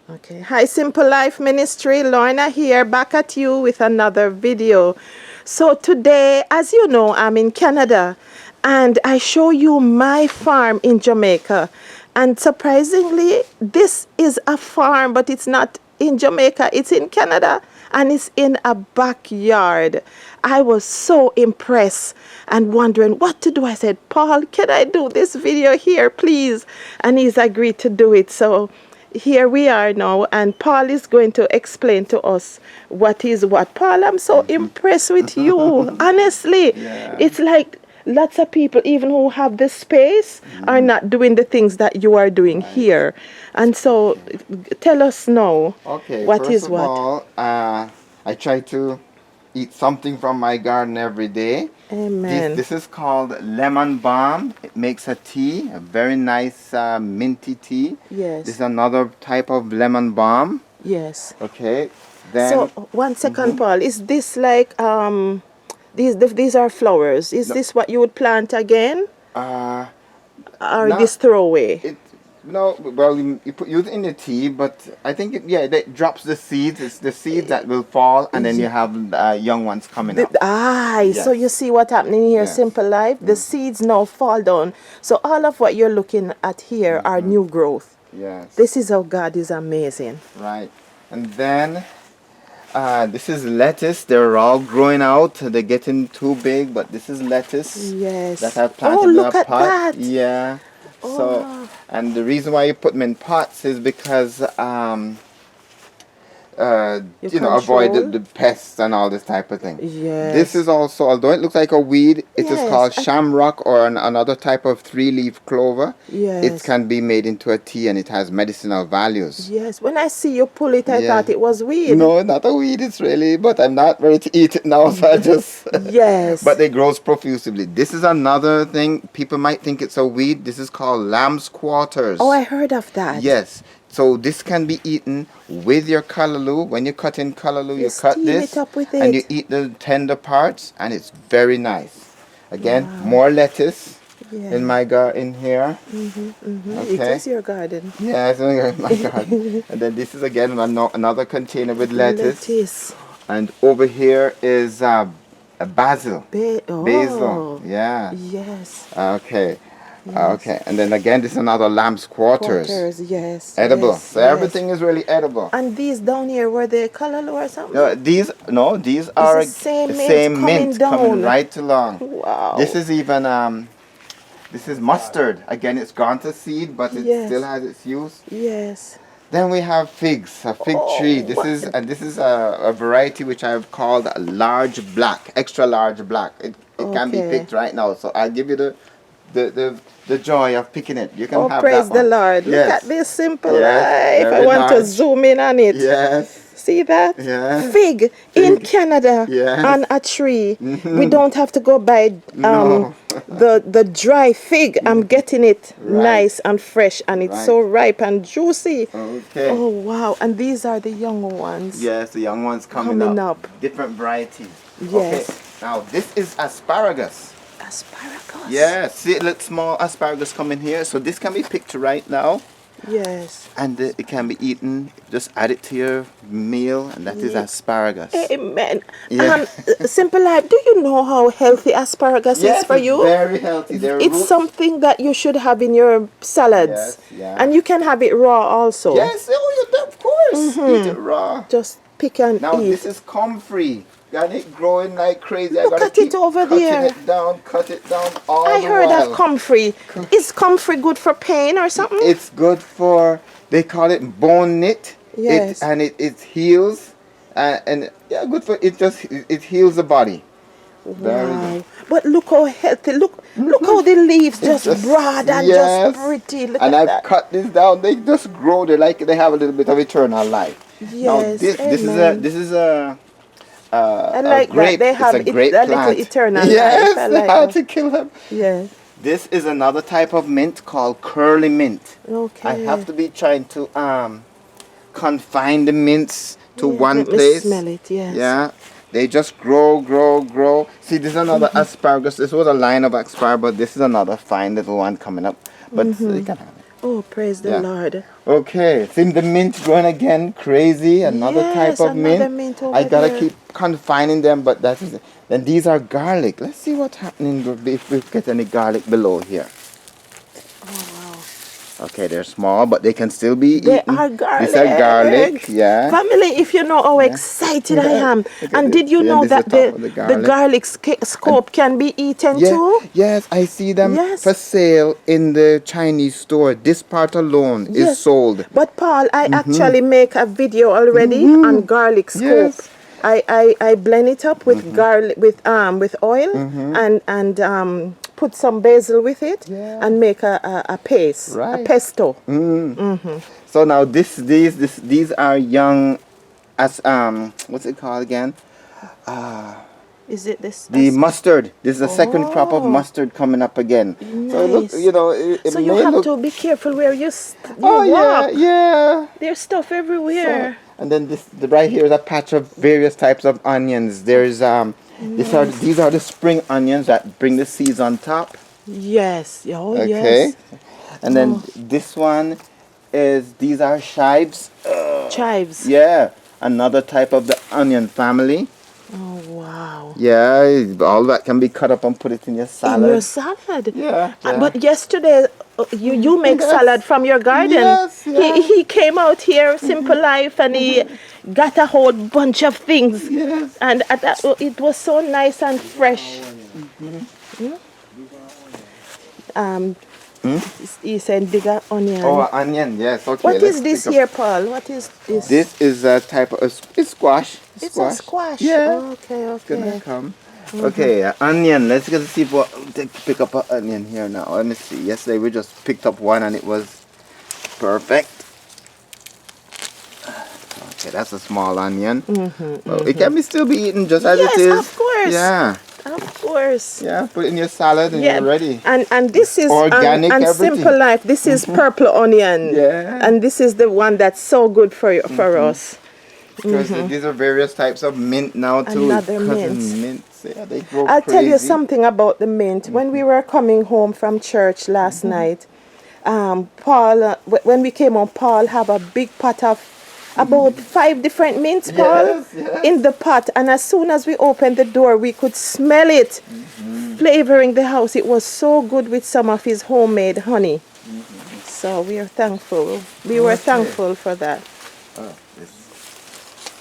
Okay. Hi, Simple Life Ministry. Lorna here, back at you with another video. So today, as you know, I'm in Canada and I show you my farm in Jamaica. And surprisingly, this is a farm, but it's not in Jamaica, it's in Canada and it's in a backyard. I was so impressed and wondering what to do. I said, Paul, can I do this video here, please? And he's agreed to do it. So here we are now, and Paul is going to explain to us what is what. Paul, I'm so impressed with you. Honestly, Yeah. it's like lots of people, even who have the space, are not doing the things that you are doing here. And so, tell us now, Okay, what first is of what? all, I try to eat something from my garden every day. Amen. This is called lemon balm. It makes a tea, a very nice minty tea. Yes. This is another type of lemon balm. Yes. Okay, then So, 1 second, Paul. Is this like these are flowers? Is this what you would plant again, uh, or not- this throwaway? no, well, you put use it in the tea, but I think that drops the seeds. It's the seeds that will fall, and then you have young ones coming up. So you see what happening here, Yes. Simple Life? The seeds now fall down. So all of what you're looking at here are new growth. Yes. This is how God is amazing. Right. And then this is lettuce. They're all growing out. They're getting too big, but this is lettuce Yes. that I've planted Oh, in look a at pot. that. Yeah. So, Oh. and the reason why you put them in pots is because avoid control? the pests and all this type of thing. Yes. This is also, although it looks like a weed, it is Yes, called shamrock or another type of 3-leaf clover. Yes. It can be made into a tea and it has medicinal values. Yes. When I see you pull it, I Yeah. thought it was weed. No, not a weed, it's really, but I'm not ready to eat it now, so I just... Yes. But they grow profusely. This is another thing, people might think it's a weed. This is called lamb's quarters. Oh, I heard of that. Yes. So this can be eaten with your callaloo. When you cut in callaloo, you cut steam this it up with and it. you eat the tender parts, and it's very nice. Again, more lettuce in my garden here. It is your garden. Yeah, it's in my garden. And then this is again another container with lettuce. And over here is a basil. Basil. Yeah. Yes. Okay. Okay. And then again, this is another lamb's quarters. Yes. Edible. Yes, So yes. everything is really edible. And these down here, were they callaloo or something? These are the same the mint same coming mint coming down. right along. Wow. This is even this is mustard. Again, it's gone to seed, but it Yes. still has its use. Yes. Then we have figs, a fig tree. This is a variety which I've called a large black, extra large black. It can be Okay. picked right now. So I'll give you the joy of picking it. You can Oh, have praise that one. the Lord. Look Yes. at this Simple Yes, Life. I very want to large. zoom in on it. Yes. See that? Yes. Fig in Canada Yes. on a tree. We don't have to go buy No. the dry fig. I'm getting it nice and fresh, and it's Right. so ripe and juicy. Okay. Oh wow! And these are the young ones. Yes, the young ones coming up. Different varieties. Yes. Okay. Now this is asparagus. Asparagus. Yeah. See little small asparagus coming here. So this can be picked right now. Yes. And it can be eaten. Just add it to your meal, and that is asparagus. Amen. Yeah. Simple Life, do you know how healthy asparagus is for it's you? very healthy. It's something that you should have in your salads. Yes, yeah. And you can have it raw also. Yes, of course. Eat it raw. Just pick and Now eat. this is comfrey. Got it growing like crazy. Look at it over there. Cut it down all I the heard while. of comfrey. Is comfrey good for pain or something? It's good for, they call it bone knit. Yes. It heals. And yeah, good for, it heals the body. Very Wow. good. But look how healthy. Look how the leaves just broad and just pretty. Look and at I've that. cut this down. They just grow. They have a little bit of eternal life. Now Yes. this is a I like grape. that. They have it's a grape a little plant. eternal Yes, life. I they like had that. to kill them. Yes. This is another type of mint called curly mint. Okay. I have to be trying to confine the mints to Yeah, one let me place. smell it, yes. Yeah. They just grow. See, this is another asparagus. This was a line of asparagus, but this is another fine little one coming up. But you can have it. Oh, praise the Yeah. Lord. Okay, see the mint growing again, crazy. Another type Yes, of another mint. mint over I gotta there. keep confining them, but that is it. Then these are garlic. Let's see what's happening if we get any garlic below here. Oh, wow. Okay, they're small, but they can still be They eaten. are garlic. These are garlic, yeah. Family, if you know how excited I am. Look at And this. did you See, and know this is that the top of the the garlic. garlic scope can be eaten Yeah, too? yes, I see them Yes. for sale in the Chinese store. This part alone is Yes. sold. But Paul, I actually make a video already on garlic scope. Yes. I blend it up with garlic with oil and put some basil with it Yeah. and make a paste, a Right. pesto. So now these are young as what's it called again? Is it this? The mustard. This is the second crop of Oh. mustard coming up again. So look, Nice. you know, it So you may have look. to be careful where you Oh yeah, walk. yeah. There's stuff So, everywhere. and then right here is a patch of various types of onions. There's these are the spring onions that bring the seeds on top. Yes. Oh Okay. yes. And then this one is these are chives. Chives. Yeah, another type of the onion family. Oh wow. Yeah, all that can be cut up and put it in your salad. In your salad. Yeah, yeah. But yesterday you make Yes. salad from your garden. Yes, yeah. He came out here, Simple Life, and he got a whole bunch of things. Yes. And it was so nice and fresh. He said bigger onion. Oh, onion. Yes. Okay. What let's is this pick up- here, Paul? What is this? This is a type of it's squash. It's a squash. Yeah. Oh, okay, It's gonna okay. come. Okay, onion. Let's get to see what pick up an onion here now. Let me see. Yesterday we just picked up one and it was perfect. Okay, that's a small onion. Well, it can be still be eaten just as Yes, it is. of course. Yeah. Of course. Yeah. Put it in your salad and Yeah, you're ready. and this is Organic, and everything. Simple Life. This is purple onion. Yeah. And this is the one that's so good for us. Because these are various types of mint now too. Another Cousin mint. mints. Yeah, they grow I'll tell you crazy. something about the mint. When we were coming home from church last night, Paul, when we came home, Paul have a big pot of about 5 different mints, Paul, Yes. in the pot. And as soon as we opened the door, we could smell it flavoring the house. It was so good with some of his homemade honey. So we are thankful. We were thankful for that.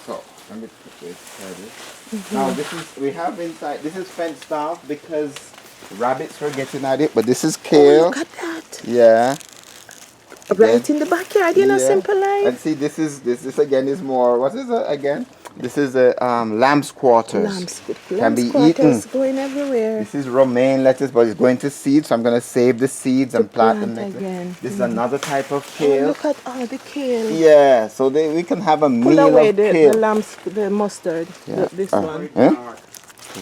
So let me put this. Now we have inside. This is fenced off because rabbits were getting at it. But this is Oh, kale. look at that. Yeah. Right in the backyard, you know, Yeah. Simple Life. And see, this again is more. What is it again? This is a lamb's quarters. Can be eaten. Going everywhere. This is romaine lettuce, but it's going to seed, so I'm going to save the seeds and plant them plant next. again. This is another type of Oh, kale. look at all the kale. Yeah, so we can have a Pull meal away of the kale. the mustard. Yeah. This one. Huh?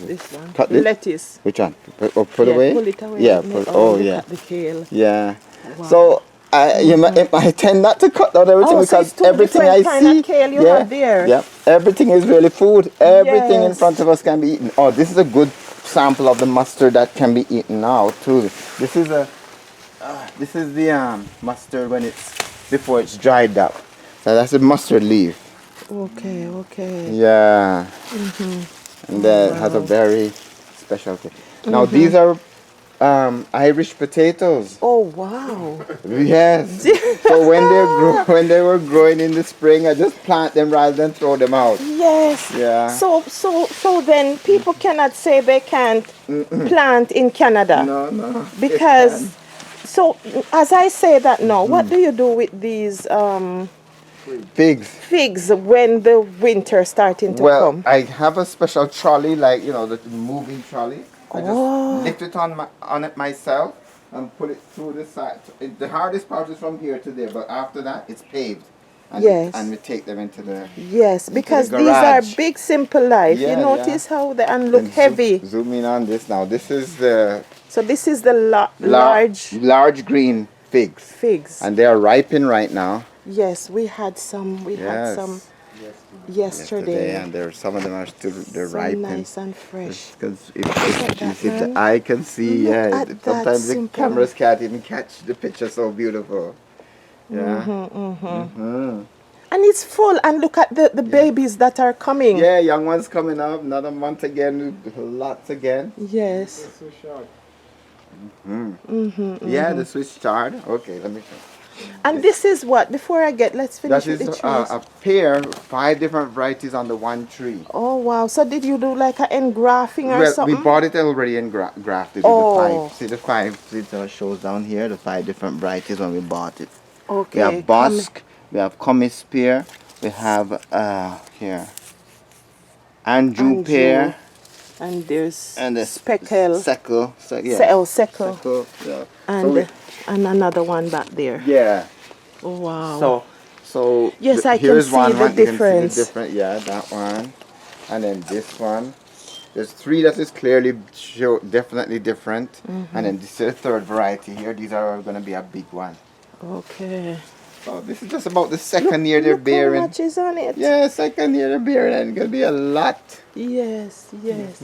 This one. Cut The this? lettuce. Which one? Put Yeah, away? pull it away. Yeah. Make- Oh, look yeah. at the kale. Yeah. Wow. So I tend not to cut out everything Oh, so because it's two everything I different kind see. of kale you yeah, have there. Yeah. Everything is really food. Everything in Yes. front of us can be eaten. Oh, this is a good sample of the mustard that can be eaten now too. This is the mustard when it's before it's dried up. So that's the mustard leaf. Okay, okay. Yeah. And that has a very special taste. Now these are Irish potatoes. Oh, wow. Yes. So when they were growing in the spring, I just plant them rather than throw them out. Yes. Yeah. So then people cannot say they can't plant in Canada. No. Because so as I say that now, what do you do with these Figs. figs when the winter starting to Well, come? I have a special trolley, like the moving trolley. I just Oh. lift it on it myself and put it through the side. The hardest part is from here to there, but after that it's paved. And, Yes. And we take them into the. Yes, because the these are garage. big Simple Life. Yeah, you notice how they and look and heavy. Zoom in on this now. This is the So this is the large large green figs, figs. and they are ripening right now. Yes, we had some. We had Yes. some yesterday. And some of them are still So ripening. nice and fresh. Because that, if the man. eye can see, Look yeah. at that Sometimes the simple- cameras can't even catch the picture so beautiful. Yeah. And it's full. And look at the babies that are coming. Yeah, young ones coming up. Another month again. Lots again. Yes. Yeah, the Swiss chard. Okay, let me show. And this is what? Before I get, let's finish That with is the trees. a pair, 5 different varieties on the one tree. Oh wow! So did you do like an engrafting or Well, something? we bought it already and grafted. Oh. The 5. See the 5. See it shows down here the 5 different varieties when we bought it. Okay. We have Bosque. We have Comis spear. We have here Anjou pear. And there's And the speckle. Seckle. Yeah. Seckle. Seckle, yeah. And another one back there. Yeah. Oh, wow. So yes, I can here's see one. the You can see the difference. different. Yeah, that one, and then this one. There's 3 that is clearly definitely different, and then this is the 3rd variety here. These are going to be a big one. Okay. So this is just about the second year they're Look bearing. how much is on it. Yeah, second year they're bearing, and it's going to be a lot. Yes, yes.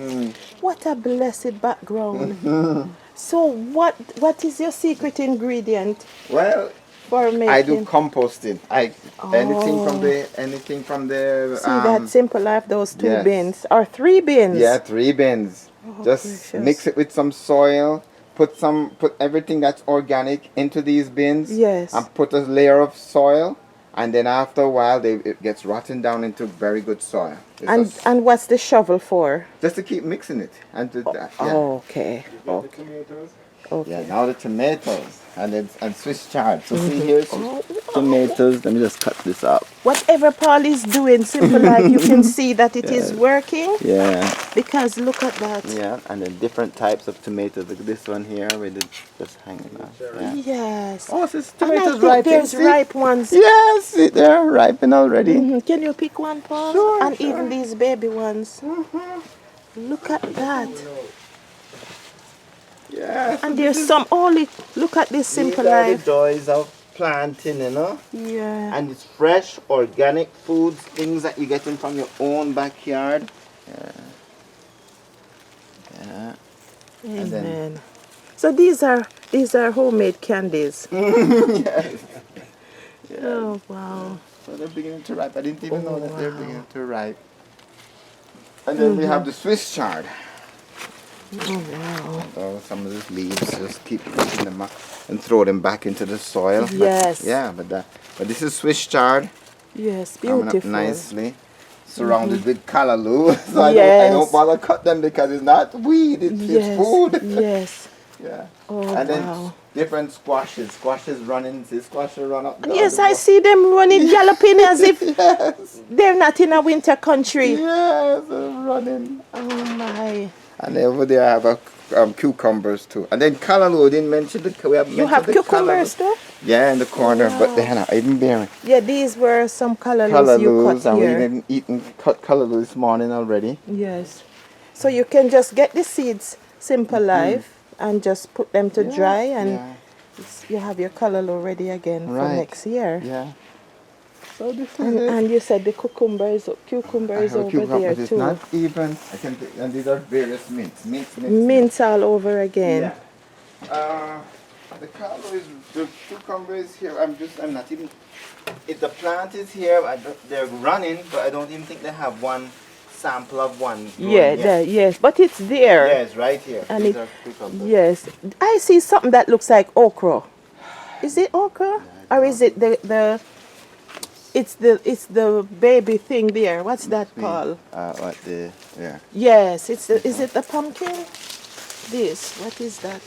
What a blessed background. So what is your secret ingredient Well, for making? I do composting. Anything from the See that Simple Life, those 2 yes. bins or 3 bins. Yeah, 3 bins. Just precious. mix it with some soil. Put everything that's organic into these bins. Yes. And put a layer of soil, and then after a while, it gets rotten down into very good soil. And what's the shovel for? Just to keep mixing it and yeah. Okay. Okay. Yeah, now the tomatoes and Swiss chard. So see here's tomatoes. Let me just cut this up. Whatever Paul is doing, Simple Life, you can see that it is working. Yeah. Because look at that. Yeah, and then different types of tomatoes. Look at this one here with it just hanging out. Yeah. Yes. Oh, so it's And I tomatoes think ripe. there's ripe ones. Yes, they're ripen already. Can you pick one, Paul? Sure, and even these baby ones. Look at that. Yes. And there's some look at this Simple These are the Life. joys of planting, you know. Yeah. And it's fresh, organic foods, things that you're getting from your own backyard. Yeah. Yeah. Amen. So these are homemade candies. Yes. Oh wow. So they're beginning to ripe. I didn't even know that they're beginning to ripe. And then we have the Swiss chard. Oh wow. Oh, some of these leaves, just keep picking them up and throw them back into the soil. Yes. But this is Swiss chard. Yes, Coming beautiful. up nicely. Surrounded with callaloo. So I Yes. don't bother cut them because it's not weed, it's food. Yes. Yeah. Oh, And then wow. different squashes. Squashes running, see squashes run up. Yes, I see them running, galloping as if Yes. they're not in a winter country. Yes, they're running. Oh my. And then over there I have cucumbers too. And then callaloo, I didn't mention we have You have the cucumbers callaloo. too? Yeah, in the corner, but they had even bearing. Yeah, these were some callaloo you Callaloos, cut and here. we even eaten cut callaloo this morning already. Yes. So you can just get the seeds, Simple Life, and just put them to dry, and you have your callaloo ready again for next year. Yeah. So this is it. And you said the cucumber is over there It's too. not even. And these are various mints. Mints all over again. Yeah. The callaloo is the cucumber is here. I'm not even. If the plant is here, they're running, but I don't even think they have one sample of one. Yes, but it's there. Yes, right here. And These are cucumbers. yes, I see something that looks like okra. Is it okra, or is it the? It's the baby thing there. What's that called? What the? Yeah. Yes, is it the pumpkin? What is that?